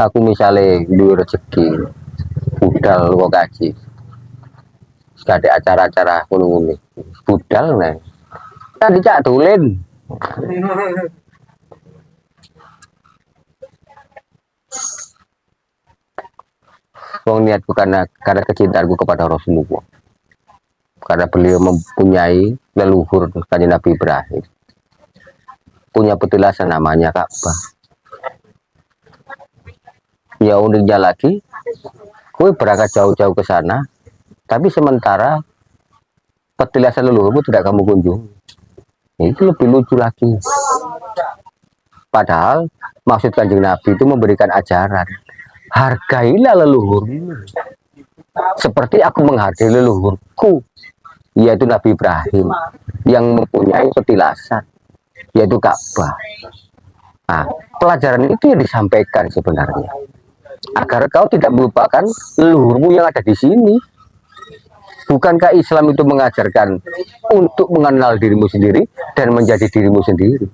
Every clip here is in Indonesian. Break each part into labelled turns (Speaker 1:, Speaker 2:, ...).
Speaker 1: Aku misalnya duwe rezeki budal kok kaji gak ada acara-acara ngono budal nih kan dicak dolen wong niatku karena kecintaanku kepada Rasulullah, karena beliau mempunyai leluhur kanjeng Nabi Ibrahim, punya petilasan namanya Ka'bah. Ya uniknya lagi, kue berangkat jauh-jauh ke sana, tapi sementara petilasan leluhurmu tidak kamu kunjung. Itu lebih lucu lagi. Padahal maksud kanjeng Nabi itu memberikan ajaran, hargailah leluhurmu seperti aku menghargai leluhurku, yaitu Nabi Ibrahim yang mempunyai petilasan, yaitu Ka'bah. Nah, pelajaran itu yang disampaikan sebenarnya, agar kau tidak melupakan leluhurmu yang ada di sini. Bukankah Islam itu mengajarkan untuk mengenal dirimu sendiri dan menjadi dirimu sendiri?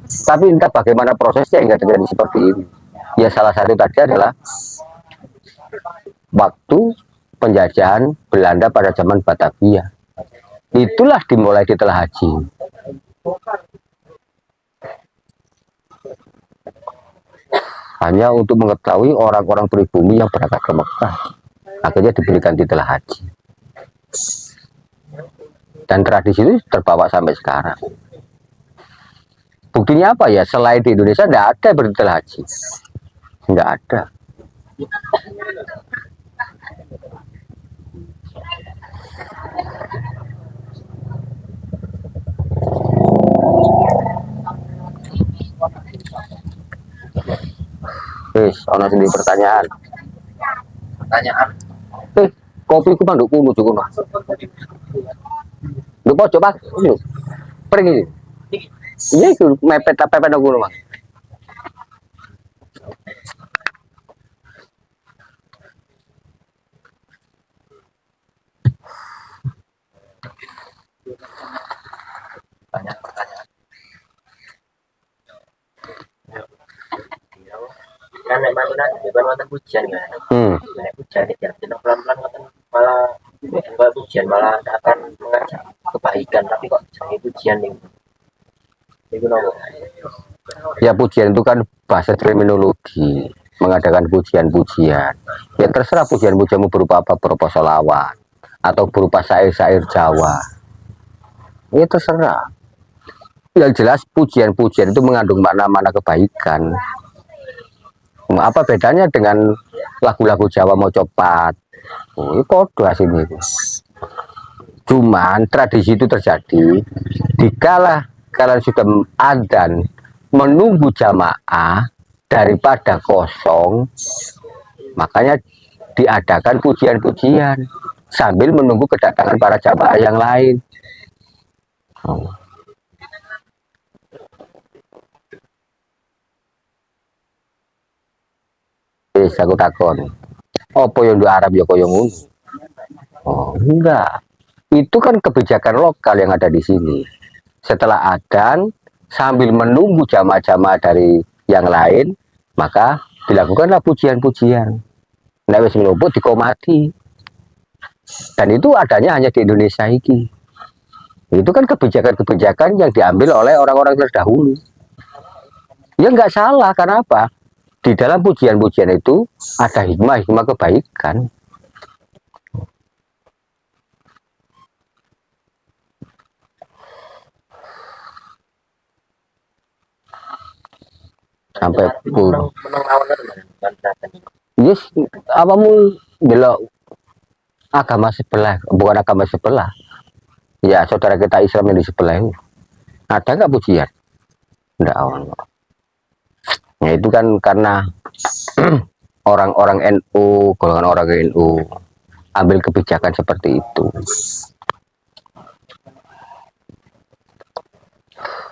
Speaker 1: Tapi entah bagaimana prosesnya hingga terjadi seperti ini. Ya salah satu tadi adalah waktu penjajahan Belanda pada zaman Batavia. Itulah dimulai di Telah Haji. Hanya untuk mengetahui orang-orang pribumi yang berangkat ke Mekah. Akhirnya diberikan titel haji. Dan tradisi itu terbawa sampai sekarang. Buktinya apa ya? Selain di Indonesia tidak ada bertitel haji. Tidak ada. Wis, ono sendiri pertanyaan.
Speaker 2: Pertanyaan.
Speaker 1: Kopi ku manduk kuno cukup. Lupa coba. Pergi. Iya itu mepet apa pada kuno mas.
Speaker 2: Pertanyaan. Kan nek mana bukan wonten pujian kan. Nek pujian ya pelan-pelan wonten malah bukan pujian malah akan mengajak kebaikan tapi kok jadi pujian nih. Itu nopo.
Speaker 1: Ya pujian itu kan bahasa terminologi, mengadakan pujian-pujian. Ya terserah pujian-pujianmu berupa apa, berupa sholawat atau berupa syair-syair Jawa. Ya terserah. Yang jelas pujian-pujian itu mengandung makna-makna kebaikan. Apa bedanya dengan lagu-lagu Jawa mau copat? Oh, ini podo aslinya itu. Cuman tradisi itu terjadi dikala kalian sudah adzan menunggu jamaah daripada kosong, makanya diadakan pujian-pujian sambil menunggu kedatangan para jamaah yang lain. Oh. Aku takon, apa yang di Arab ya kaya ngono? Oh, enggak. Itu kan kebijakan lokal yang ada di sini. Setelah adzan sambil menunggu jamaah-jamaah dari yang lain, maka dilakukanlah pujian-pujian. Nek wis mlumpuh dikomati. Dan itu adanya hanya di Indonesia iki. Itu kan kebijakan-kebijakan yang diambil oleh orang-orang terdahulu. Ya nggak salah, karena apa? Di dalam pujian-pujian itu ada hikmah-hikmah kebaikan. Sampai pun. Yes, apamu belok agama sebelah, bukan agama sebelah. Ya saudara kita Islam yang di sebelah ini. Ada nggak pujian? Enggak. Ya itu kan karena orang-orang NU, golongan orang NU ambil kebijakan seperti itu.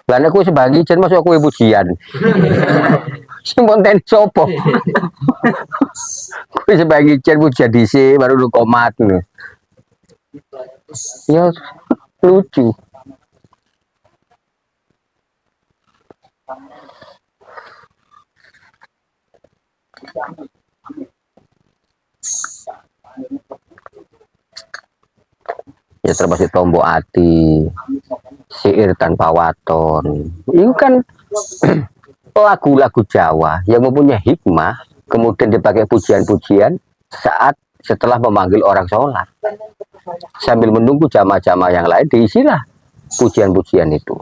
Speaker 1: Lalu aku sebagai jen masuk aku pujian. Spontan sopo. Kuwi sebagai cen puja dhisik baru lu komat ngono. Ya lucu. Ya termasuk tombok ati, syair tanpa waton. Itu kan lagu-lagu Jawa yang mempunyai hikmah, kemudian dipakai pujian-pujian saat setelah memanggil orang sholat. Sambil menunggu jamaah-jamaah yang lain diisilah pujian-pujian itu.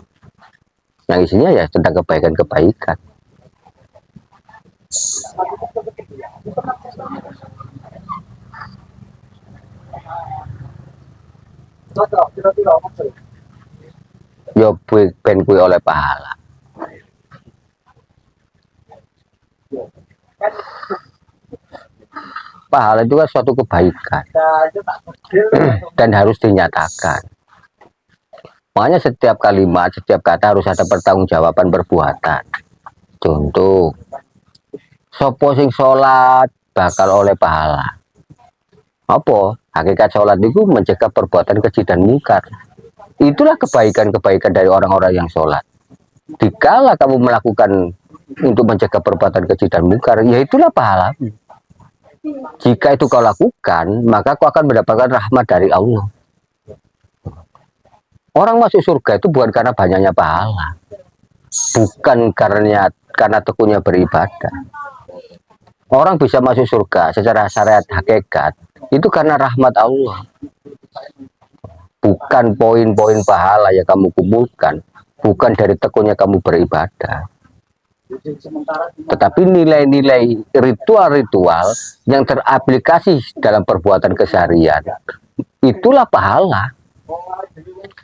Speaker 1: Yang isinya ya tentang kebaikan-kebaikan. Yo ben kuwi oleh pahala. Pahala itu kan suatu kebaikan dan harus dinyatakan. Makanya setiap kalimat, setiap kata harus ada pertanggungjawaban perbuatan. Contoh, sopo sing sholat bakal oleh pahala. Apa? Hakikat sholat itu mencegah perbuatan keji dan mungkar. Itulah kebaikan-kebaikan dari orang-orang yang sholat. Dikala kamu melakukan untuk mencegah perbuatan keji dan mungkar, ya itulah pahala. Jika itu kau lakukan, maka kau akan mendapatkan rahmat dari Allah. Orang masuk surga itu bukan karena banyaknya pahala, bukan karena tekunnya beribadah. Orang bisa masuk surga secara syariat hakikat itu karena rahmat Allah, bukan poin-poin pahala yang kamu kumpulkan, bukan dari tekunnya kamu beribadah, tetapi nilai-nilai ritual-ritual yang teraplikasi dalam perbuatan keseharian itulah pahala.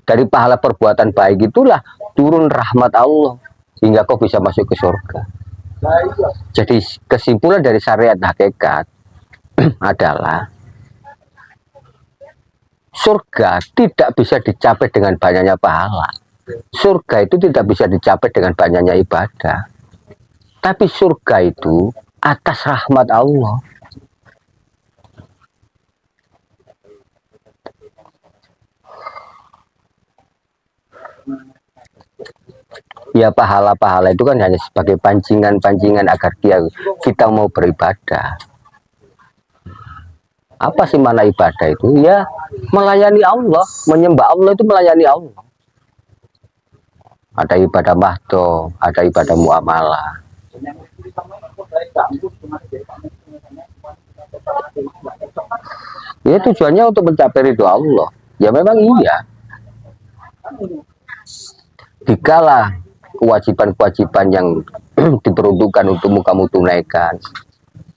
Speaker 1: Dari pahala perbuatan baik itulah turun rahmat Allah hingga kau bisa masuk ke surga. Jadi kesimpulan dari syariat hakikat adalah surga tidak bisa dicapai dengan banyaknya pahala. Surga itu tidak bisa dicapai dengan banyaknya ibadah. Tapi surga itu atas rahmat Allah. Ya pahala-pahala itu kan hanya sebagai pancingan-pancingan agar kita mau beribadah. Apa sih mana ibadah itu? Ya melayani Allah, menyembah Allah itu melayani Allah. Ada ibadah mahdoh, ada ibadah muamalah. Ya tujuannya untuk mencapai ridho Allah. Ya memang iya. Dikala kewajiban-kewajiban yang diperuntukkan untukmu kamu tunaikan,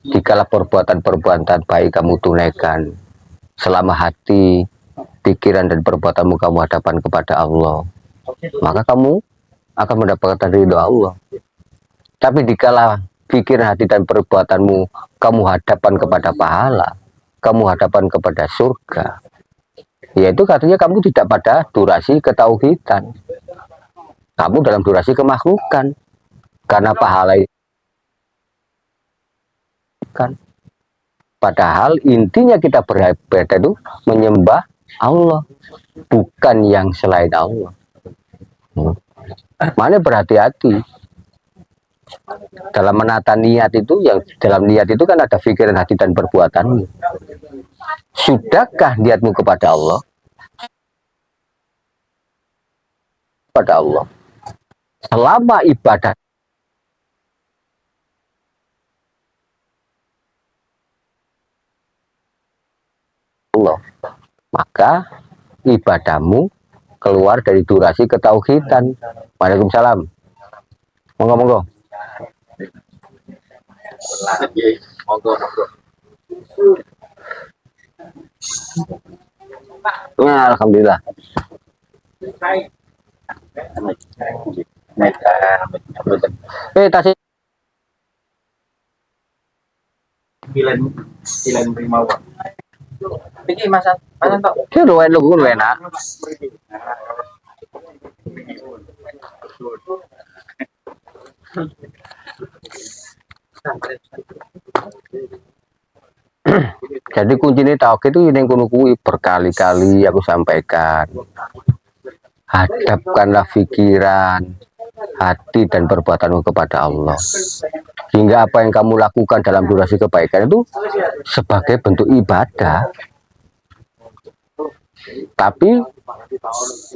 Speaker 1: dikala perbuatan-perbuatan baik kamu tunaikan, selama hati, pikiran dan perbuatanmu kamu hadapan kepada Allah, maka kamu akan mendapatkan ridho Allah. Tapi dikala pikiran, hati dan perbuatanmu kamu hadapan kepada pahala, kamu hadapan kepada surga, yaitu katanya kamu tidak pada durasi ketauhidan, kamu dalam durasi kemakhlukan. Karena pahala itu kan, padahal intinya kita beribadah itu menyembah Allah, bukan yang selain Allah. Mana berhati-hati dalam menata niat itu. Yang dalam niat itu kan ada pikiran, hati dan perbuatan. Sudahkah niatmu kepada Allah? Kepada Allah. Selama ibadah Allah, maka ibadahmu keluar dari durasi ketauhidan. Waalaikumsalam. Monggo. Nah, alhamdulillah. Tasik.
Speaker 2: Bilen primawa. Iki masan tok.
Speaker 1: Ki luwe enak. Jadi kuncinya tauhid itu yang kuno kuwi berkali-kali aku sampaikan. Hadapkanlah pikiran, hati dan perbuatanmu kepada Allah. Hingga apa yang kamu lakukan dalam durasi kebaikan itu sebagai bentuk ibadah. Tapi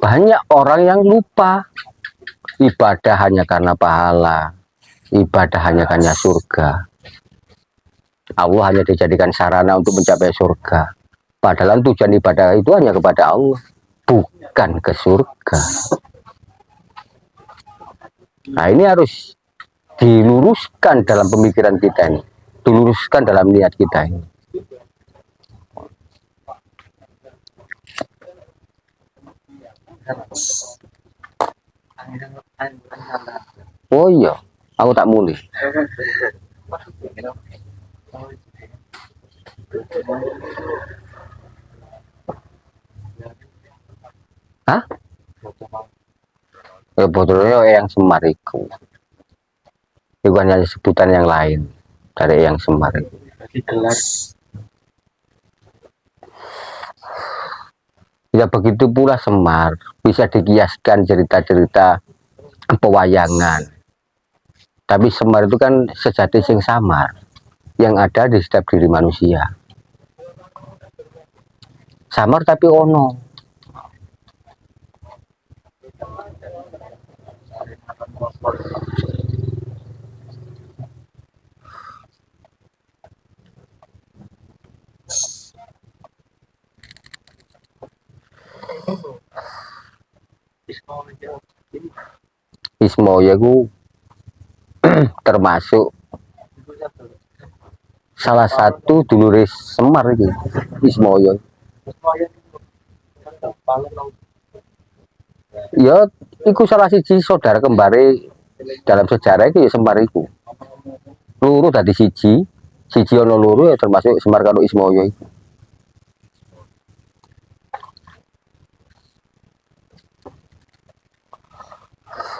Speaker 1: banyak orang yang lupa ibadah hanya karena pahala, ibadah hanya karena surga. Allah hanya dijadikan sarana untuk mencapai surga. Padahal tujuan ibadah itu hanya kepada Allah, bukan ke surga. Nah, ini harus diluruskan dalam pemikiran kita ini, diluruskan dalam niat kita ini. Oh iya, aku tak mulai. Hah? Ya botolnya yang Semar itu. Bukan hanya sebutan yang lain dari yang Semar itu. Ya begitu pula Semar bisa dikiaskan cerita-cerita pewayangan. Tapi Semar itu kan sejati sing samar yang ada di setiap diri manusia. Samar tapi ono. Ismoyo ku termasuk salah satu duluris Semar iki. Ismoyo. Ya, iku salah siji saudara kembare dalam sejarah itu ya Semar iku. Loro dadi siji, siji ana loro ya termasuk Semar karo Ismoyo iku.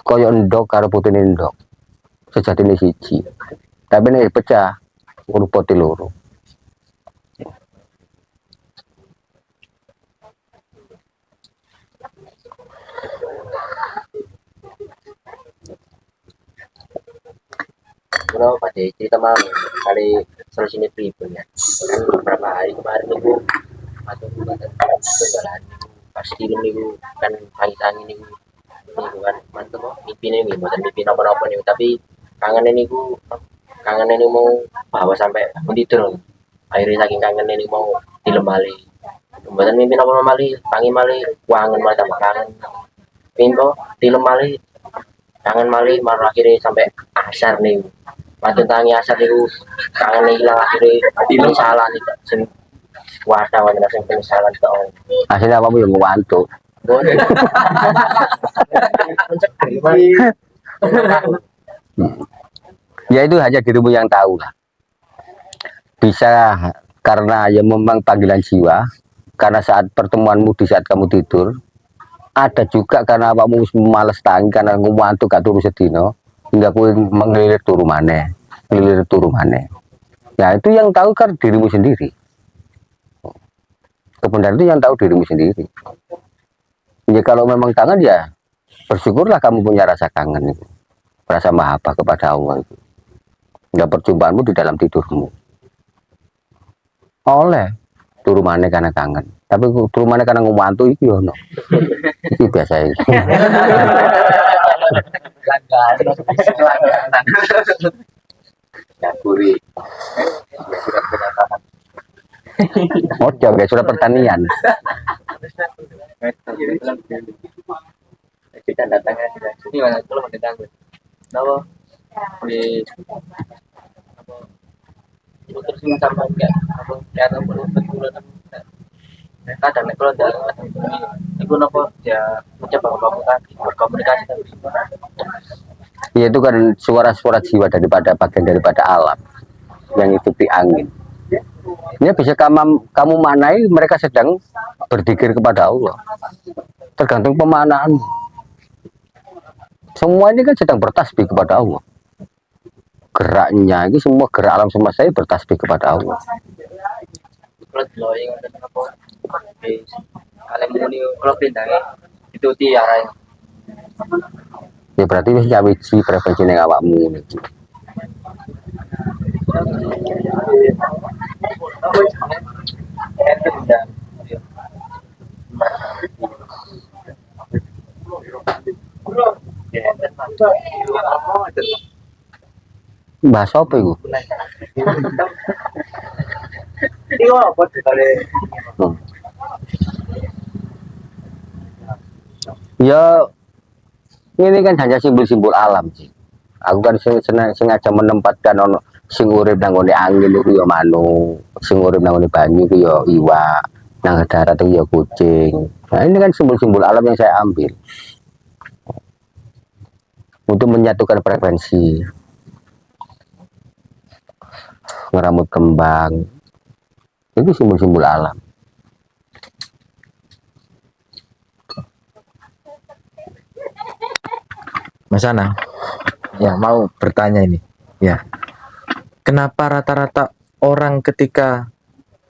Speaker 1: Kaya endok karo putune endok. Sejatine siji. Tapi nek pecah rupote loro.
Speaker 2: Bro, pada cerita malam kali solusinya pribun ya. Kan beberapa hari kemarin itu atau jalan pas film itu kan tangi-tangi nih kan mantep kok mimpi nih bukan mimpi apa-apa nih tapi kangen ini mau bawa sampai tidur akhirnya saking kangen ini mau film mali bukan mimpi apa mali tangi mali wangen malah tambah kangen mimpi film mali kangen mali malah akhirnya sampai asar nih waktu tangi asar itu kangen hilang akhirnya film salah nih wartawan langsung penyesalan ke orang
Speaker 1: Hasilnya apa yang ngewantu. Ya itu hanya dirimu yang tahu lah. Bisa karena ya memang panggilan jiwa, karena saat pertemuanmu di saat kamu tidur, ada juga karena kamu males tangi karena ngewantu gak turu sedino, hingga aku ngelilir turu maneh, ngelilir turu maneh. Ya itu yang tahu kan dirimu sendiri. Kebenaran itu yang tahu dirimu sendiri. Ya kalau memang kangen ya bersyukurlah kamu punya rasa kangen itu, rasa mahabbah kepada Allah itu. Nggak perjumpaanmu di dalam tidurmu. Oleh turu maneh karena kangen. Tapi turu maneh karena ngewantu iki ono. Iki biasa iki. Oh, jaga surat pertanian.
Speaker 2: kita datangnya ini mana kalau mau datang nama di terus ini sama enggak apa ya atau bulan kadang kalau ada itu apa ya mencoba berkomunikasi
Speaker 1: Ya itu kan suara-suara jiwa daripada bagian daripada alam yang ikuti angin. Ini bisa kamu maknai mereka sedang berzikir kepada Allah. Tergantung pemaknaanmu. Semua ini kan sedang bertasbih kepada Allah. geraknya, ini semua gerak alam semesta saya bertasbih kepada Allah.
Speaker 2: Kalau dulu yang ada apa? Kalian muni kalau pindahnya itu tiara.
Speaker 1: Ya berarti wis nyawiji preferensi ning awakmu iki. Bahasa apa iku? Hmm. Ya ini kan hanya simbol-simbol alam sih. Aku kan sengaja menempatkan ono sing urip nang ngone angin iku ya manuk, sing urip nang ngone banyu iku ya iwak, nang darat itu ya kucing. Nah, ini kan simbol-simbol alam yang saya ambil untuk menyatukan frekuensi. Ngeramut kembang itu simbol-simbol alam.
Speaker 3: Mas Anang, ya mau bertanya ini, ya. Kenapa rata-rata orang ketika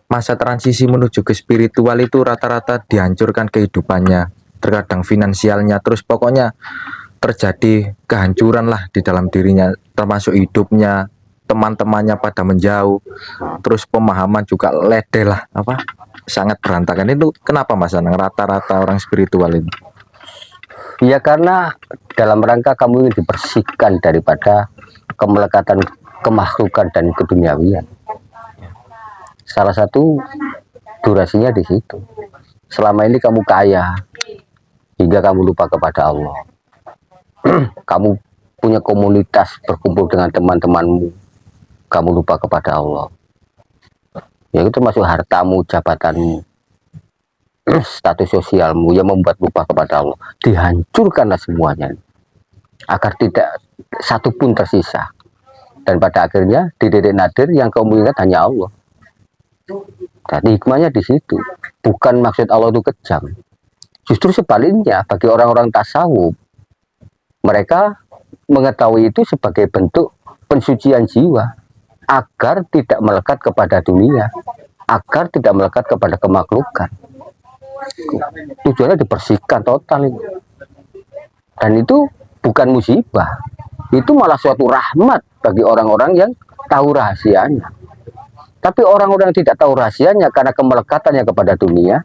Speaker 3: masa transisi menuju ke spiritual itu rata-rata dihancurkan kehidupannya, terkadang finansialnya, terus pokoknya terjadi kehancuran lah di dalam dirinya, termasuk hidupnya, teman-temannya pada menjauh, terus pemahaman juga lede lah, apa, sangat berantakan. Itu kenapa Mas Anang rata-rata orang spiritual ini?
Speaker 1: Ya karena dalam rangka kamu ingin dibersihkan daripada kemelekatan kemakhlukan dan keduniawian. Salah satu durasinya di situ. Selama ini kamu kaya hingga kamu lupa kepada Allah. Kamu punya komunitas berkumpul dengan teman-temanmu, kamu lupa kepada Allah. Ya itu termasuk hartamu, jabatanmu, status sosialmu yang membuat lupa kepada Allah. Dihancurkanlah semuanya agar tidak satu pun tersisa. Dan pada akhirnya di titik nadir yang kamu ingat hanya Allah. Jadi hikmahnya di situ. Bukan maksud Allah itu kejam. Justru sebaliknya, bagi orang-orang tasawuf, mereka mengetahui itu sebagai bentuk pensucian jiwa agar tidak melekat kepada dunia, agar tidak melekat kepada kemakhlukan. Tujuannya dibersihkan total ini. Dan itu bukan musibah, itu malah suatu rahmat bagi orang-orang yang tahu rahasianya. Tapi orang-orang yang tidak tahu rahasianya karena kemelekatannya kepada dunia,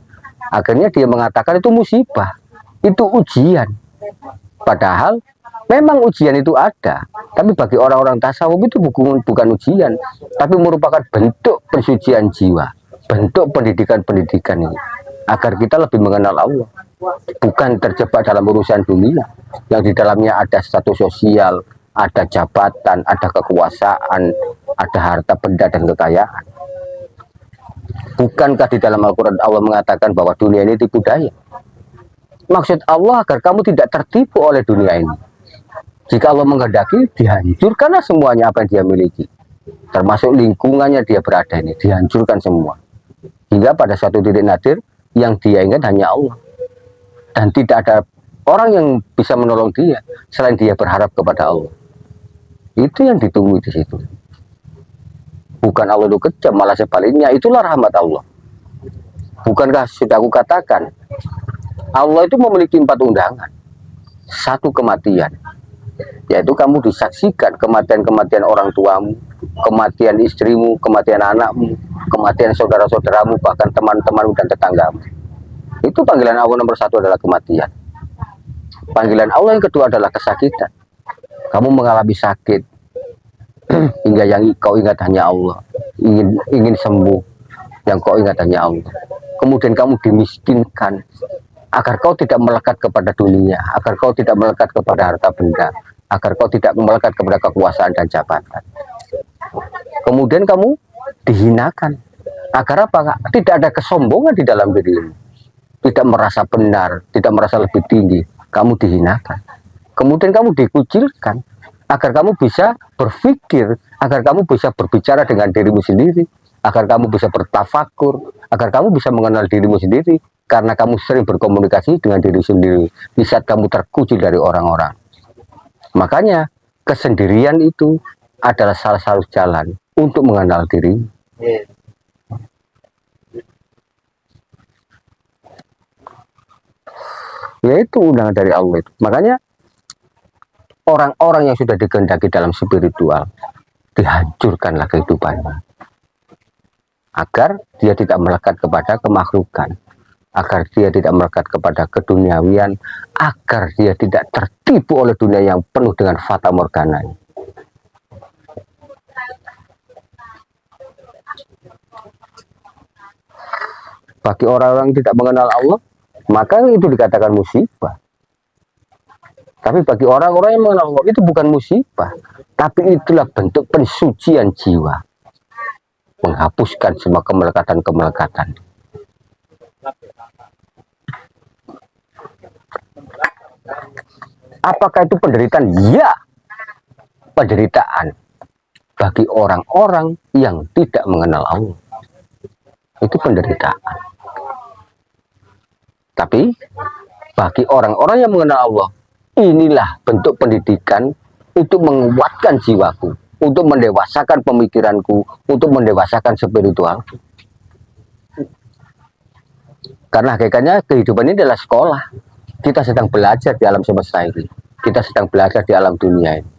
Speaker 1: akhirnya dia mengatakan itu musibah, itu ujian. Padahal memang ujian itu ada, tapi bagi orang-orang tasawuf itu bukan ujian, tapi merupakan bentuk pensucian jiwa, bentuk pendidikan-pendidikan ini, agar kita lebih mengenal Allah, bukan terjebak dalam urusan dunia yang di dalamnya ada status sosial, ada jabatan, ada kekuasaan, ada harta benda dan kekayaan. Bukankah di dalam Al-Quran Allah mengatakan bahwa dunia ini tipu daya? Maksud Allah agar kamu tidak tertipu oleh dunia ini. Jika Allah menghendaki, dihancurkanlah semuanya apa yang dia miliki, termasuk lingkungannya dia berada ini, dihancurkan semua. Hingga pada suatu titik nadir yang dia ingat hanya Allah, dan tidak ada orang yang bisa menolong dia selain dia berharap kepada Allah. Itu yang ditunggu di situ. Bukan Allah itu kejam, malah sebaliknya itulah rahmat Allah. Bukankah sudah aku katakan, Allah itu memiliki 4 undangan. 1 kematian, yaitu kamu disaksikan kematian-kematian orang tuamu, kematian istrimu, kematian anakmu, kematian saudara-saudaramu, bahkan teman-temanmu dan tetanggamu. Itu panggilan Allah nomor 1 adalah kematian. Panggilan Allah yang kedua adalah kesakitan. Kamu mengalami sakit hingga yang kau ingat hanya Allah, ingin sembuh, yang kau ingat hanya Allah. Kemudian kamu dimiskinkan agar kau tidak melekat kepada dunia, agar kau tidak melekat kepada harta benda, agar kau tidak melekat kepada kekuasaan dan jabatan. Kemudian kamu dihinakan agar apa? Tidak ada kesombongan di dalam dirimu, tidak merasa benar, tidak merasa lebih tinggi. Kamu dihinakan. Kemudian kamu dikucilkan agar kamu bisa berpikir, agar kamu bisa berbicara dengan dirimu sendiri, agar kamu bisa bertafakur, agar kamu bisa mengenal dirimu sendiri, karena kamu sering berkomunikasi dengan diri sendiri di saat kamu terkucil dari orang-orang. Makanya kesendirian itu adalah salah satu jalan untuk mengenal diri.
Speaker 2: Iya.
Speaker 1: Yaitu undangan dari Allah itu. Makanya orang-orang yang sudah dikehendaki dalam spiritual, dihancurkanlah kehidupannya, agar dia tidak melekat kepada kemakhlukan, agar dia tidak melekat kepada keduniawian, agar dia tidak tertipu oleh dunia yang penuh dengan fata morgana. Bagi orang-orang yang tidak mengenal Allah, maka itu dikatakan musibah. Tapi bagi orang-orang yang mengenal Allah, itu bukan musibah, tapi itulah bentuk pensucian jiwa, menghapuskan semua kemelekatan-kemelekatan. Apakah itu penderitaan? Ya, penderitaan bagi orang-orang yang tidak mengenal Allah. Itu penderitaan. Tapi bagi orang-orang yang mengenal Allah, inilah bentuk pendidikan untuk menguatkan jiwaku, untuk mendewasakan pemikiranku, untuk mendewasakan spiritualku. Karena hakikatnya kehidupan ini adalah sekolah. Kita sedang belajar di alam semesta ini. Kita sedang belajar di alam dunia ini.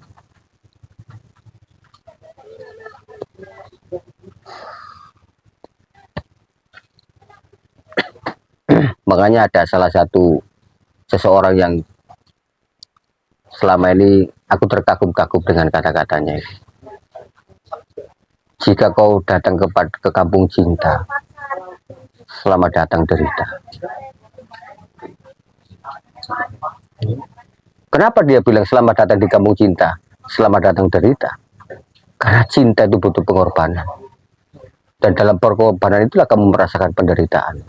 Speaker 1: Makanya ada salah satu seseorang yang selama ini aku terkagum-kagum dengan kata-katanya. Jika kau datang ke kampung cinta, selamat datang derita. Kenapa dia bilang selamat datang di kampung cinta, selamat datang derita? Karena cinta itu butuh pengorbanan. Dan dalam pengorbanan itulah kamu merasakan penderitaan.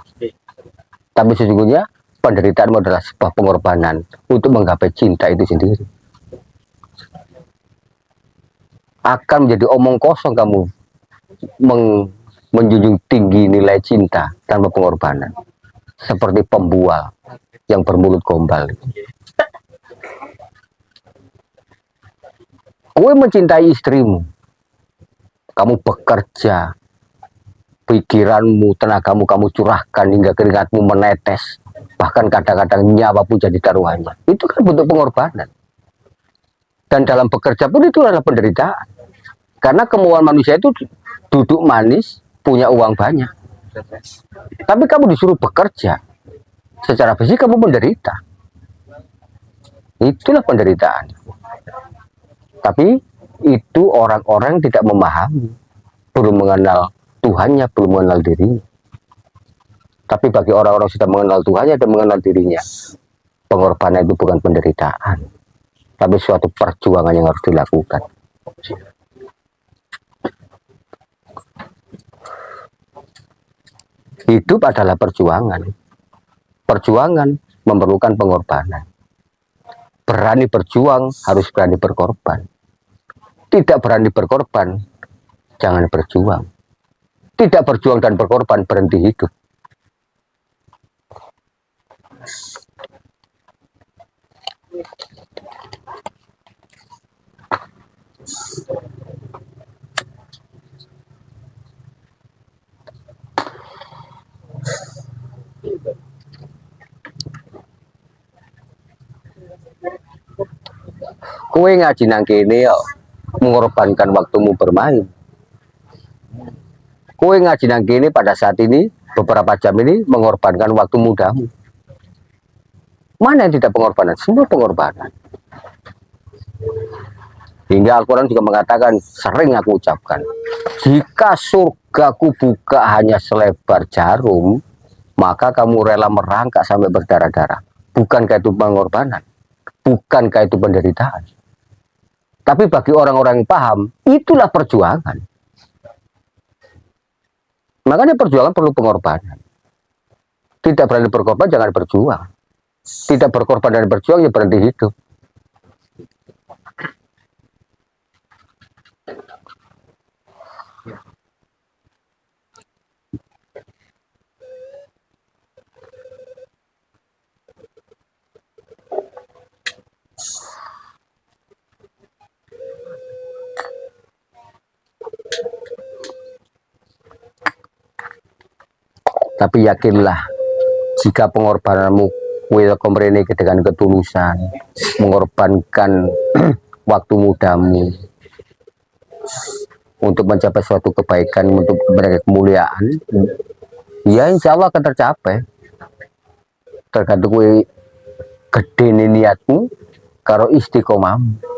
Speaker 1: Tapi sesungguhnya penderitaan adalah sebuah pengorbanan untuk menggapai cinta itu sendiri. Akan menjadi omong kosong kamu menjunjung tinggi nilai cinta tanpa pengorbanan. Seperti pembual yang bermulut gombal. Kau mencintai istrimu, kamu bekerja, pikiranmu, tenagamu kamu curahkan hingga keringatmu menetes, bahkan kadang-kadang nyawa pun jadi taruhannya. Itu kan bentuk pengorbanan. Dan dalam bekerja pun itu adalah penderitaan. Karena kemauan manusia itu duduk manis, punya uang banyak. Tapi kamu disuruh bekerja, secara fisik kamu menderita. Itulah penderitaan. Tapi itu orang-orang tidak memahami, belum mengenal Tuhannya, belum mengenal dirinya. Tapi bagi orang-orang sudah mengenal Tuhannya dan mengenal dirinya, pengorbanan itu bukan penderitaan, tapi suatu perjuangan yang harus dilakukan. Hidup adalah perjuangan. Perjuangan memerlukan pengorbanan. Berani berjuang harus berani berkorban. Tidak berani berkorban, jangan berjuang. Tidak berjuang dan berkorban, berhenti hidup. Kue ngaji nang kene yo mengorbankan waktumu bermain. Kue ngaji nang kene pada saat ini beberapa jam ini mengorbankan waktu mudamu. Mana yang tidak pengorbanan? Semua pengorbanan. Hingga Al-Quran juga mengatakan, sering aku ucapkan, jika surgaku buka hanya selebar jarum, maka kamu rela merangkak sampai berdarah-darah. Bukankah itu pengorbanan? Bukankah itu penderitaan? Tapi bagi orang-orang yang paham, itulah perjuangan. Makanya perjuangan perlu pengorbanan. Tidak berani berkorban, jangan berjuang. Tidak berkorban dan berjuang, ya berhenti hidup. Tapi yakinlah, jika pengorbananmu welcome rene dengan ketulusan, mengorbankan waktu mudamu untuk mencapai suatu kebaikan, untuk mencapai kemuliaan, ya insya Allah akan tercapai. Tergantung gede niatmu karo istiqomahmu.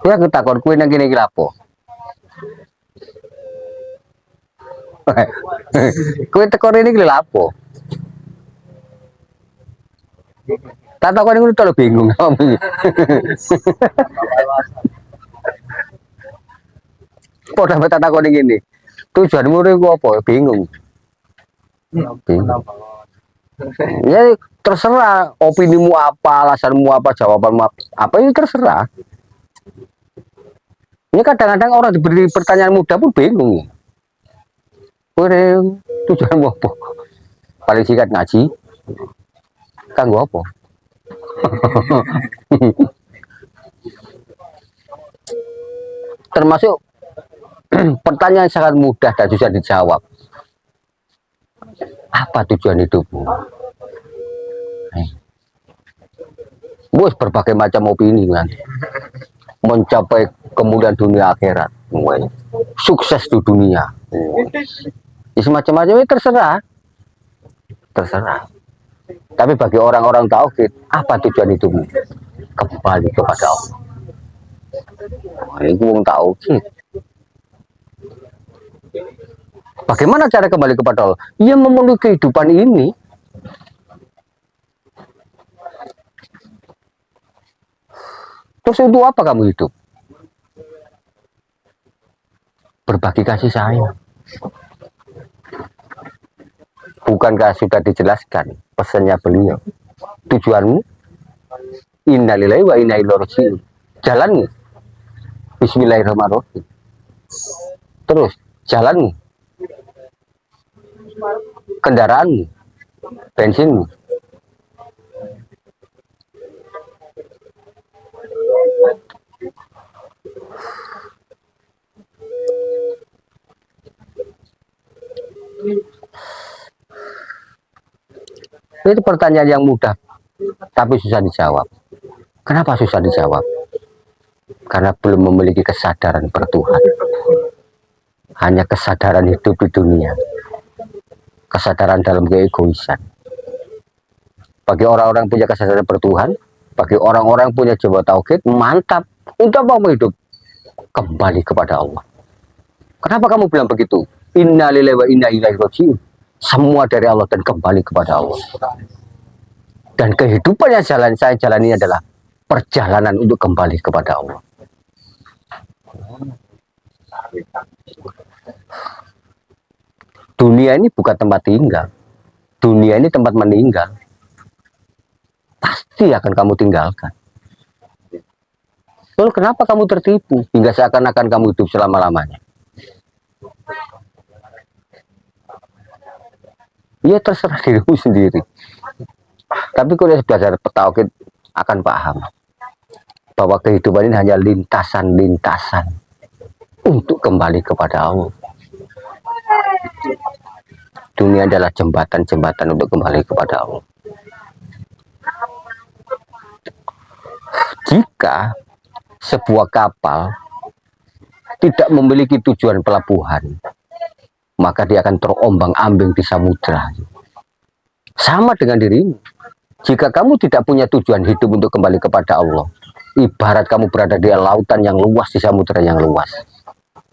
Speaker 1: Ya aku takon kue nang kene iki lapo. Kue tekor ini iki lapo. Tak takon iku terlalu bingung. Padha tak takon ngene. Tujuanmu iku apa? Bingung. Bingung. Ya terserah opinimu apa, alasanmu apa, jawabanmu apa, ini terserah. Ini kadang-kadang orang diberi pertanyaan mudah pun bingung. Tujuanmu apa? Paling singkat ngaji. Kanggo apa? Termasuk pertanyaan sangat mudah dan susah dijawab. Apa tujuan hidupmu? Bos berbagai macam opini kan. Mencapai kemudian dunia akhirat, sukses di dunia. Semacam-macam itu terserah. Terserah. Tapi bagi orang-orang tauhid, apa tujuan hidupmu? Kembali kepada Allah. Ini wong tauhid. Bagaimana cara kembali kepada Allah? Ya memenuhi kehidupan ini. Terus untuk apa kamu hidup? Berbagi kasih sayang. Bukankah sudah dijelaskan pesannya beliau? Tujuanmu innalillahi wa inna ilaihi raji'un. Jalanmu bismillahirrahmanirrahim. Terus jalanmu, kendaraanmu, bensinmu. Itu pertanyaan yang mudah, tapi susah dijawab. Kenapa susah dijawab? Karena belum memiliki kesadaran bertuhan. Hanya kesadaran hidup di dunia. Kesadaran dalam keegoisan. Bagi orang-orang punya kesadaran bertuhan, bagi orang-orang punya jiwa tauhid, mantap. Untuk apa kamu hidup? Kembali kepada Allah. Kenapa kamu bilang begitu? Inna lillahi wa inna ilaihi raji'un. Semua dari Allah dan kembali kepada Allah. Dan kehidupan yang saya jalani adalah perjalanan untuk kembali kepada Allah. Dunia ini bukan tempat tinggal. Dunia ini tempat meninggal. Pasti akan kamu tinggalkan. Lalu kenapa kamu tertipu hingga seakan-akan kamu hidup selama-lamanya? Ya terserah dirimu sendiri. Tapi kalau sudah belajar tauhid akan paham bahwa kehidupan ini hanya lintasan-lintasan untuk kembali kepada Allah. Dunia adalah jembatan-jembatan untuk kembali kepada Allah. Jika sebuah kapal tidak memiliki tujuan pelabuhan, maka dia akan terombang-ambing di samudra. Sama dengan dirimu. Jika kamu tidak punya tujuan hidup untuk kembali kepada Allah, ibarat kamu berada di lautan yang luas, di samudra yang luas,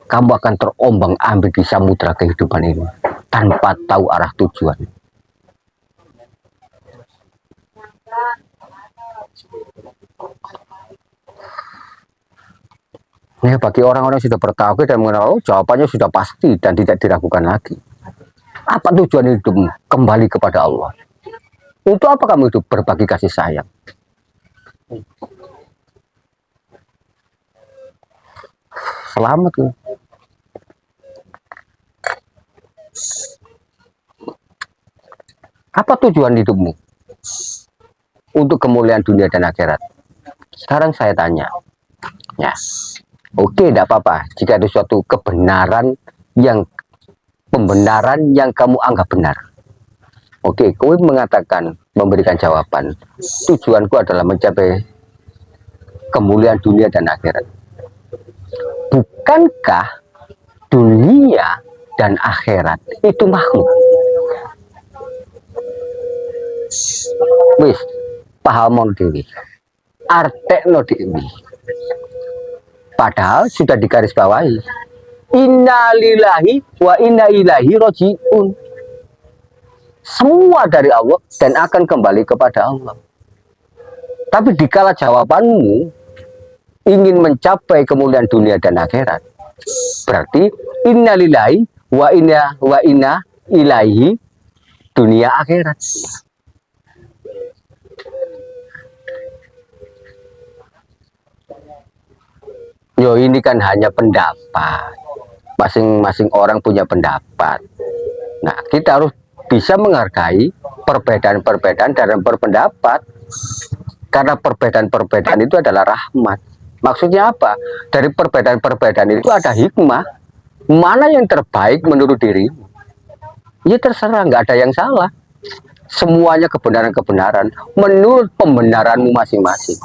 Speaker 1: kamu akan terombang-ambing di samudra kehidupan ini tanpa tahu arah tujuan. Ya, bagi orang-orang sudah bertauhid dan mengenal Allah, jawabannya sudah pasti dan tidak diragukan lagi. Apa tujuan hidupmu? Kembali kepada Allah. Untuk apa kamu hidup? Berbagi kasih sayang. Selamat. Apa tujuan hidupmu? Untuk kemuliaan dunia dan akhirat. Sekarang saya tanya, ya, oke, tidak apa-apa jika ada suatu pembenaran yang kamu anggap benar. Oke, kowe mengatakan, memberikan jawaban, tujuanku adalah mencapai kemuliaan dunia dan akhirat. Bukankah dunia dan akhirat itu makhluk? Wis, pahamon dewi, artekno dewi. Padahal sudah digarisbawahi, inna lillahi wa inna ilaihi roji'un. Semua dari Allah dan akan kembali kepada Allah. Tapi dikala jawabanmu ingin mencapai kemuliaan dunia dan akhirat, berarti inna lillahi wa inna ilaihi dunia akhirat. Yo, ini kan hanya pendapat. Masing-masing orang punya pendapat. Nah, kita harus bisa menghargai perbedaan-perbedaan dalam berpendapat. Karena perbedaan-perbedaan itu adalah rahmat. Maksudnya apa? Dari perbedaan-perbedaan itu ada hikmah. Mana yang terbaik menurut dirimu? Ya terserah, nggak ada yang salah. Semuanya kebenaran-kebenaran menurut pembenaranmu masing-masing.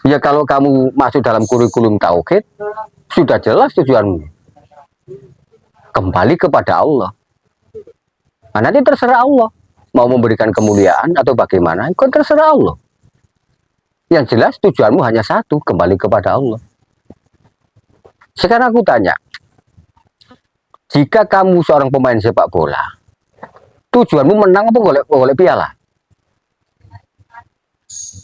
Speaker 1: Ya kalau kamu masuk dalam kurikulum tauhid, sudah jelas tujuanmu. Kembali kepada Allah. Nah, nanti terserah Allah. Mau memberikan kemuliaan atau bagaimana, itu terserah Allah. Yang jelas tujuanmu hanya satu, kembali kepada Allah. Sekarang aku tanya, jika kamu seorang pemain sepak bola, tujuanmu menang apa golek piala?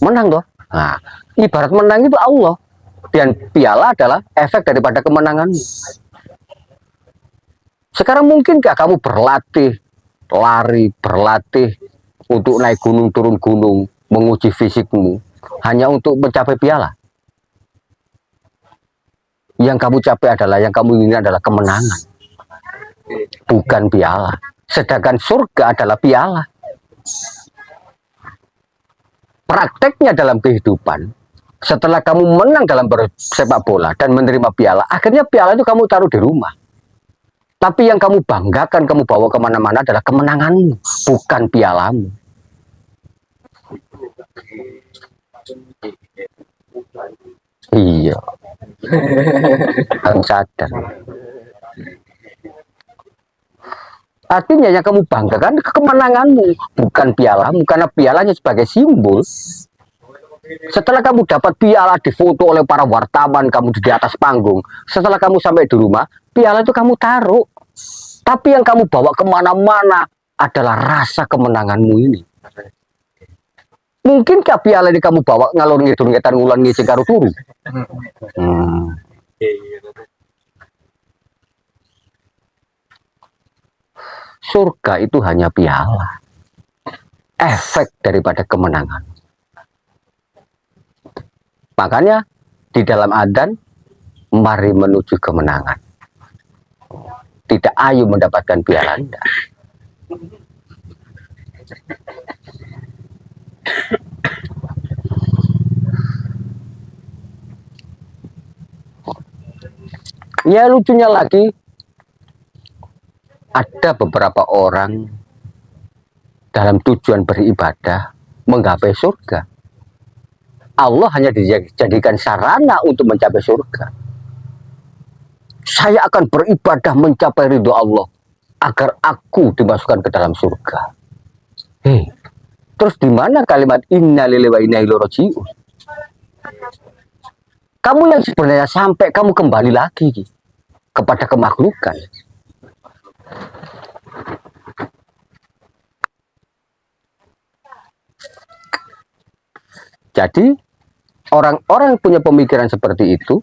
Speaker 1: Menang toh. Nah, ibarat menang itu Allah, dan piala adalah efek daripada kemenanganmu. Sekarang mungkinkah kamu berlatih, lari, berlatih untuk naik gunung, turun gunung, menguji fisikmu hanya untuk mencapai piala? Yang kamu capai adalah, yang kamu ingin adalah kemenangan, bukan piala. Sedangkan surga adalah piala. Prakteknya dalam kehidupan, setelah kamu menang dalam bersepak bola dan menerima piala, akhirnya piala itu kamu taruh di rumah. Tapi yang kamu banggakan, kamu bawa kemana-mana adalah kemenanganmu, bukan pialamu. Iya, harus sadar. Artinya yang kamu banggakan kemenanganmu, bukan pialamu, karena pialanya sebagai simbol. Setelah kamu dapat piala, difoto oleh para wartawan, kamu di atas panggung. Setelah kamu sampai di rumah, piala itu kamu taruh. Tapi yang kamu bawa kemana-mana adalah rasa kemenanganmu ini. Mungkinkah piala ini kamu bawa ngalor ngidul ngetan ngulan ngisi karo turu? Surga itu hanya piala, efek daripada kemenangan. Makanya di dalam adzan, mari menuju kemenangan. Tidak ayu mendapatkan piala Anda. Ya lucunya lagi, ada beberapa orang dalam tujuan beribadah menggapai surga. Allah hanya dijadikan sarana untuk mencapai surga. Saya akan beribadah mencapai ridho Allah agar aku dimasukkan ke dalam surga. Terus di mana kalimat inna lillahi wa inna ilaihi raji'un? Kamu yang sebenarnya sampai kamu kembali lagi kepada kemakhlukan. Jadi orang-orang yang punya pemikiran seperti itu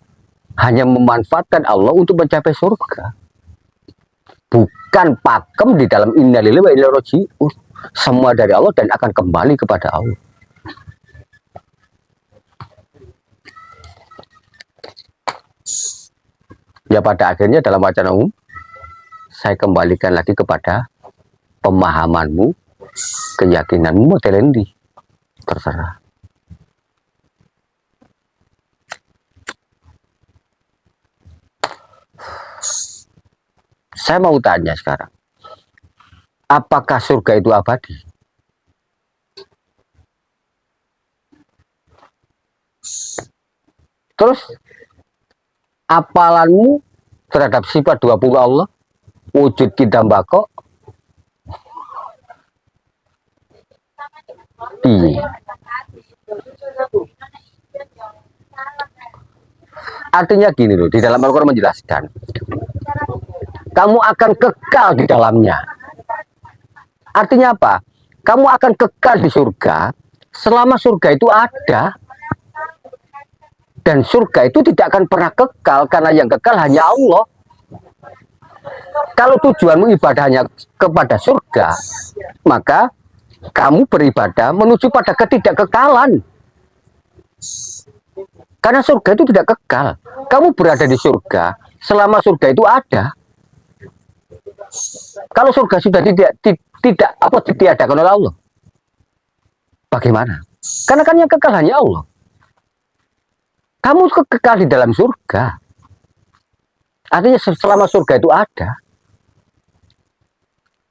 Speaker 1: hanya memanfaatkan Allah untuk mencapai surga, bukan pakem di dalam inna lillahi wa inna ilaihi raji'un. Semua dari Allah dan akan kembali kepada Allah. Ya pada akhirnya dalam wacana umum, saya kembalikan lagi kepada pemahamanmu, keyakinanmu, model endi terserah. Saya mau tanya sekarang, apakah surga itu abadi? Terus apalanmu terhadap sifat 20 Allah, wujud kita mbako, artinya gini loh, di dalam Al-Quran menjelaskan, kamu akan kekal di dalamnya. Artinya apa? Kamu akan kekal di surga selama surga itu ada. Dan surga itu tidak akan pernah kekal, karena yang kekal hanya Allah. Kalau tujuanmu ibadahnya kepada surga, maka kamu beribadah menuju pada ketidakkekalan. Karena surga itu tidak kekal. Kamu berada di surga selama surga itu ada. Kalau surga sudah ditiadakan oleh Allah, bagaimana? Karena kan yang kekal hanya Allah. Kamu kekal di dalam surga. Artinya selama surga itu ada.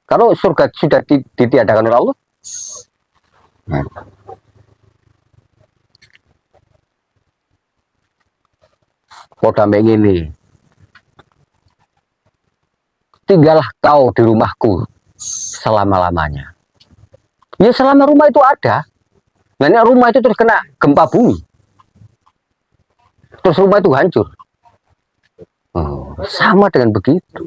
Speaker 1: Kalau surga sudah ditiadakan oleh Allah, podameng ini, tinggallah kau di rumahku selama-lamanya. Ya selama rumah itu ada. Nah, ini rumah itu terus kena gempa bumi, terus rumah itu hancur. Sama dengan begitu.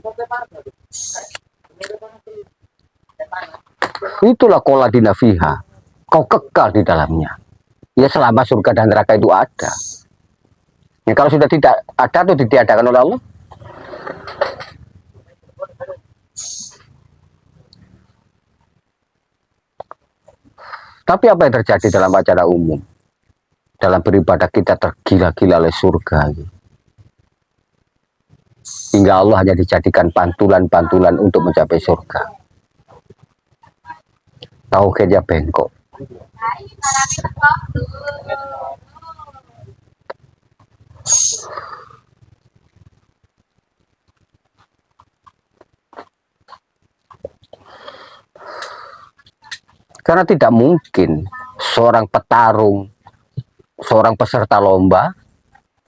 Speaker 1: Itulah qoladina fiha, kau kekal di dalamnya. Ya selama surga dan neraka itu ada. Ya, kalau sudah tidak ada atau ditiadakan oleh Allah, tapi apa yang terjadi dalam acara umum? Dalam beribadah kita tergila-gila oleh surga. Hingga Allah hanya dijadikan pantulan-pantulan untuk mencapai surga. Tauhidnya bengkok. Karena tidak mungkin seorang petarung, seorang peserta lomba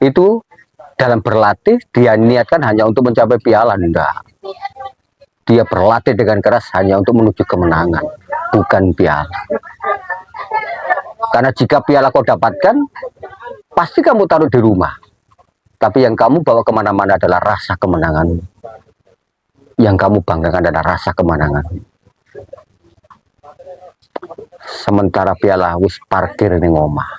Speaker 1: itu dalam berlatih dia niatkan hanya untuk mencapai piala. Enggak. Dia berlatih dengan keras hanya untuk menuju kemenangan, bukan piala. Karena jika piala kau dapatkan, pasti kamu taruh di rumah. Tapi yang kamu bawa kemana-mana adalah rasa kemenangan. Yang kamu banggakan adalah rasa kemenangan. Sementara piala wis parkir ning omah.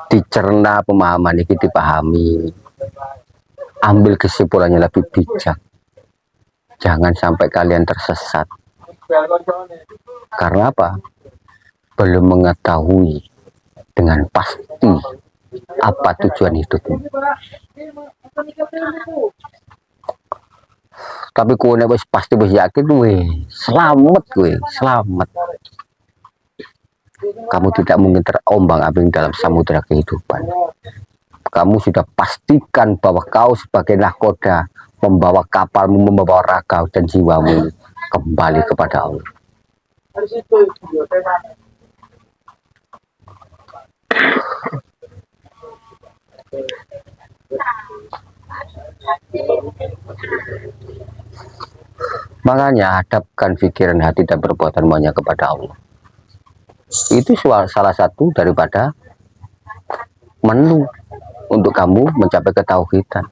Speaker 1: Dicerna pemahaman ini dipahami, ambil kesimpulannya lebih bijak. Jangan sampai kalian tersesat. Karena apa? Belum mengetahui dengan pasti apa tujuan hidupmu. Tapi kowe wis pasti wis yakin selamat selamat. Kamu tidak mungkin terombang-ambing dalam samudera kehidupan. Kamu sudah pastikan bahwa kau sebagai nahkoda membawa kapalmu, membawa raga dan jiwamu kembali kepada Allah. Makanya hadapkan pikiran, hati dan perbuatanmu hanya kepada Allah. Itu salah satu daripada menu untuk kamu mencapai ketauhidan.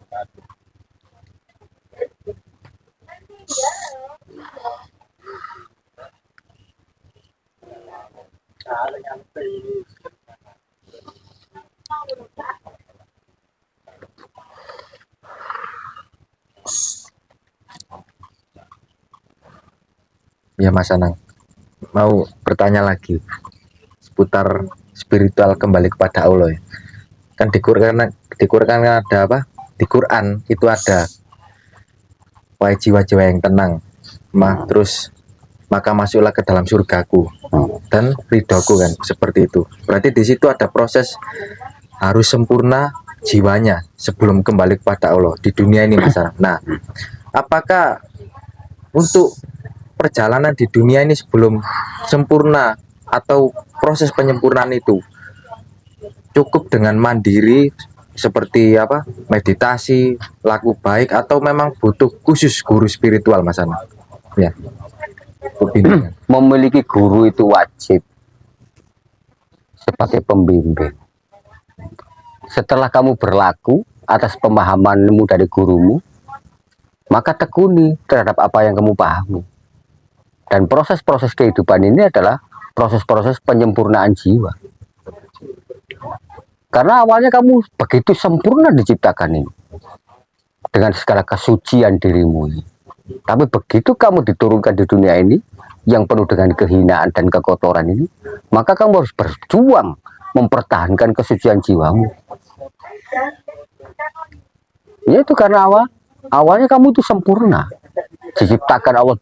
Speaker 3: Ya Mas Anang, mau bertanya lagi seputar spiritual kembali kepada Allah ya. Kan di Quran kan ada apa? Di Quran itu ada wahai jiwa-jiwa yang tenang, terus maka masuklah ke dalam surgaku dan ridhoku, kan seperti itu. Berarti di situ ada proses harus sempurna jiwanya sebelum kembali kepada Allah di dunia ini Mas Anang. Nah, apakah untuk perjalanan di dunia ini sebelum sempurna atau proses penyempurnaan itu cukup dengan mandiri seperti apa, meditasi, laku baik, atau memang butuh khusus guru spiritual Mas Ana? Ya, opini.
Speaker 1: Memiliki guru itu wajib sebagai pembimbing. Setelah kamu berlaku atas pemahamanmu dari gurumu, maka tekuni terhadap apa yang kamu pahami. Dan proses-proses kehidupan ini adalah proses-proses penyempurnaan jiwa. Karena awalnya kamu begitu sempurna diciptakan ini, dengan segala kesucian dirimu ini. Tapi begitu kamu diturunkan di dunia ini, yang penuh dengan kehinaan dan kekotoran ini, maka kamu harus berjuang mempertahankan kesucian jiwamu. Yaitu karena awalnya kamu itu sempurna, diciptakan Allah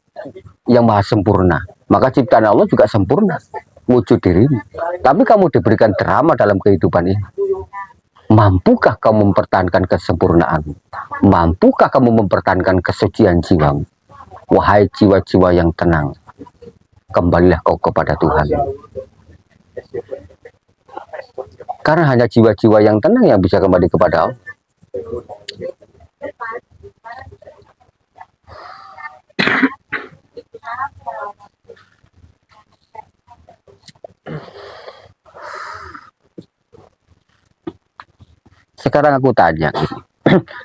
Speaker 1: yang maha sempurna, maka ciptaan Allah juga sempurna, wujud dirimu. Tapi kamu diberikan drama dalam kehidupan ini. Mampukah kamu mempertahankan kesempurnaan? Mampukah kamu mempertahankan kesucian jiwamu? Wahai jiwa-jiwa yang tenang, kembalilah kau kepada Tuhan. Karena hanya jiwa-jiwa yang tenang yang bisa kembali kepada Allah. Sekarang aku tanya,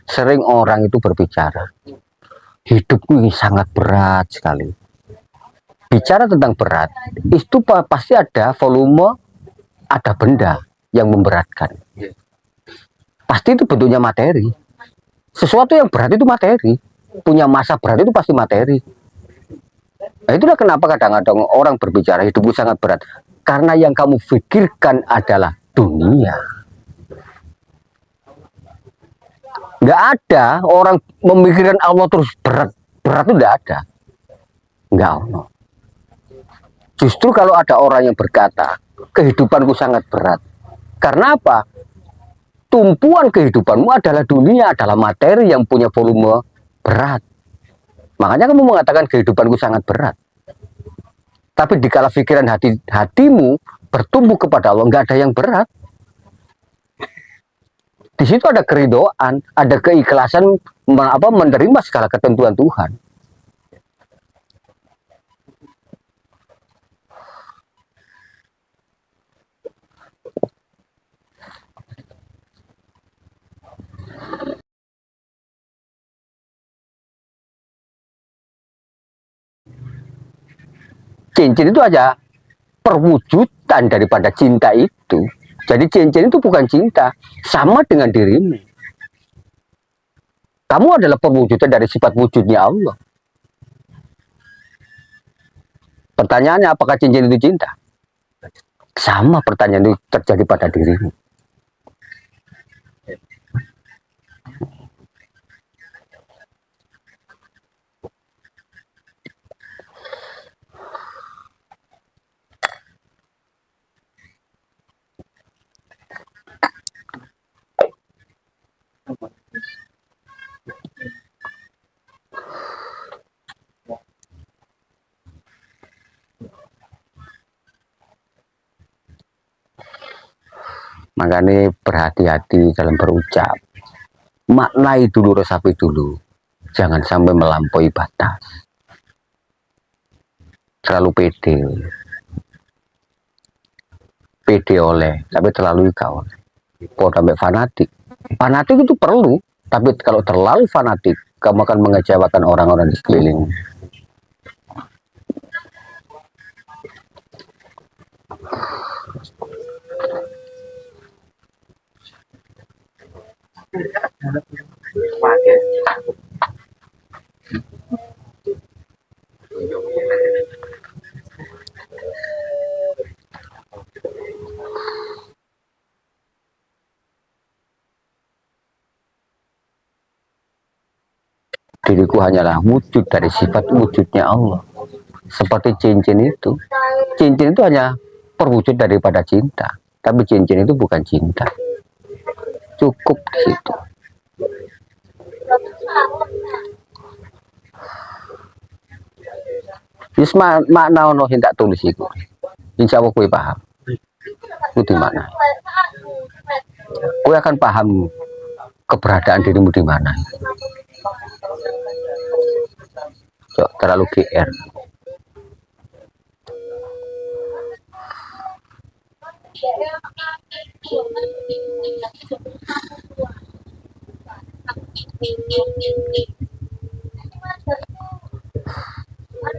Speaker 1: sering orang itu berbicara, hidupku ini sangat berat sekali. Bicara tentang berat, itu pasti ada volume, ada benda yang memberatkan. Pasti itu bentuknya materi. Sesuatu yang berat itu materi. Punya massa berat itu pasti materi. Nah, itulah kenapa kadang-kadang orang berbicara hidupku sangat berat. Karena yang kamu pikirkan adalah dunia. Nggak ada orang memikirkan Allah terus berat. Berat itu nggak ada. Nggak Allah. Justru kalau ada orang yang berkata, kehidupanku sangat berat. Karena apa? Tumpuan kehidupanmu adalah dunia, adalah materi yang punya volume berat. Makanya kamu mengatakan kehidupanku sangat berat. Tapi dikala pikiran hatimu bertumbuh kepada Allah, nggak ada yang berat. Di situ ada keridoan, ada keikhlasan menerima segala ketentuan Tuhan. Cincin itu aja perwujudan daripada cinta itu. Jadi cincin itu bukan cinta, sama dengan dirimu. Kamu adalah perwujudan dari sifat wujudnya Allah. Pertanyaannya, apakah cincin itu cinta? Sama pertanyaan itu terjadi pada dirimu. Makanya berhati-hati dalam berucap. Maknai dulu, resapi dulu. Jangan sampai melampaui batas. Terlalu pede. Pede oleh, tapi terlalu kau. Kok sampai fanatik. Fanatik itu perlu, tapi kalau terlalu fanatik, kamu akan mengecewakan orang-orang di sekeliling. diriku hanyalah wujud dari sifat wujudnya Allah. Seperti cincin itu. Cincin itu hanya perwujud daripada cinta. Tapi cincin itu bukan cinta. Cukup di situ. Wis makna ono sing tak tulis iku. Insya Allah kowe paham. Itu di mana? Kowe akan paham keberadaan dirimu di mana. Cok, terlalu GR.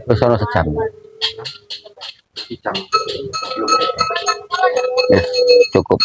Speaker 1: Wis ono sejam.
Speaker 2: Jam belum.
Speaker 1: Yes, cukup.